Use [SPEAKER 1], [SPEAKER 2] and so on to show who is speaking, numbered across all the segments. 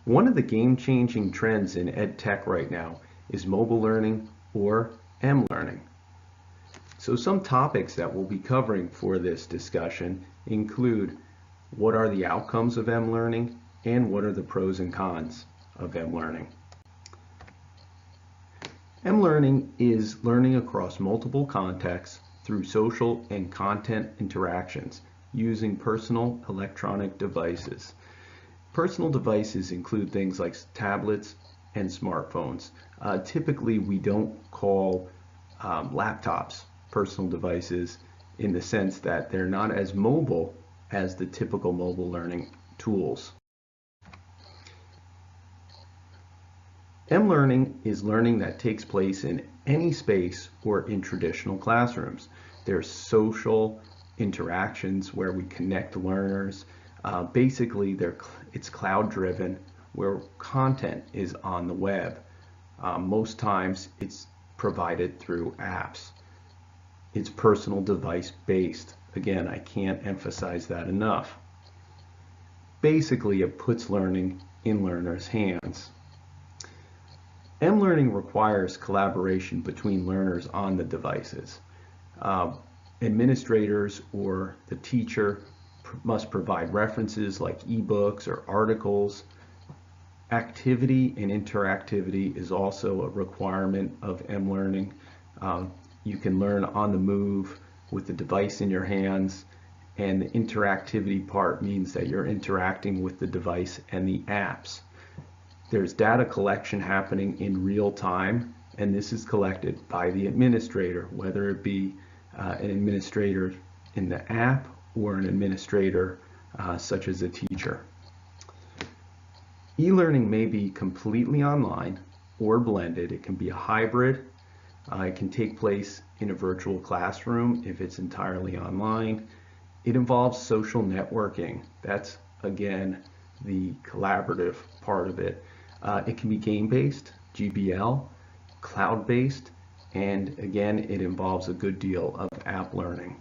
[SPEAKER 1] One of the game-changing trends in ed tech right now is mobile learning or M-learning. So some topics that we'll be covering for this discussion include what are the outcomes of M-learning and what are the pros and cons of M-learning. M-learning is learning across multiple contexts through social and content interactions using personal electronic devices. Personal devices include things like tablets and smartphones. Typically, we don't call laptops personal devices in the sense that they're not as mobile as the typical mobile learning tools. M-learning is learning that takes place in any space or in traditional classrooms. There's social interactions where we connect learners. Basically, it's cloud-driven, where content is on the web. Most times, it's provided through apps. It's personal device-based. Again, I can't emphasize that enough. Basically, it puts learning in learners' hands. M-learning requires collaboration between learners on the devices. Administrators or the teacher must provide references like ebooks or articles. Activity and interactivity is also a requirement of M-learning. You can learn on the move with the device in your hands, and the interactivity part means that you're interacting with the device and the apps. There's data collection happening in real time, and this is collected by the administrator, whether it be an administrator in the app or an administrator such as a teacher. E-learning may be completely online or blended. It can be a hybrid. It can take place in a virtual classroom if it's entirely online. It involves social networking. That's, again, the collaborative part of it. It can be game-based, GBL, cloud-based, and again, it involves a good deal of app learning.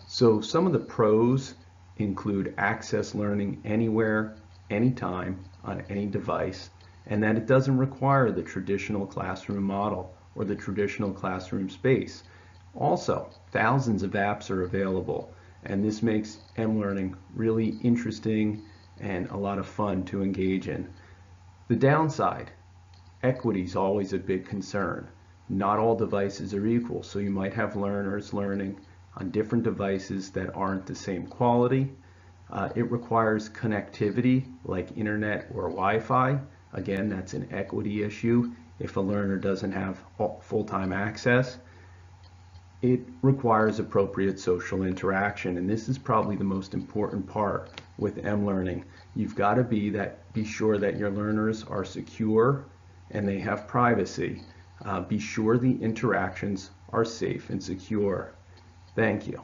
[SPEAKER 1] So some of the pros include access learning anywhere, anytime, on any device, and that it doesn't require the traditional classroom model or the traditional classroom space. Also, thousands of apps are available, and this makes M-learning really interesting and a lot of fun to engage in. The downside, equity is always a big concern. Not all devices are equal, so you might have learners learning on different devices that aren't the same quality. It requires connectivity like internet or Wi-Fi. Again, that's an equity issue if a learner doesn't have full-time access. It requires appropriate social interaction, and this is probably the most important part with M-learning. You've got to be sure that your learners are secure and they have privacy. Be sure the interactions are safe and secure. Thank you.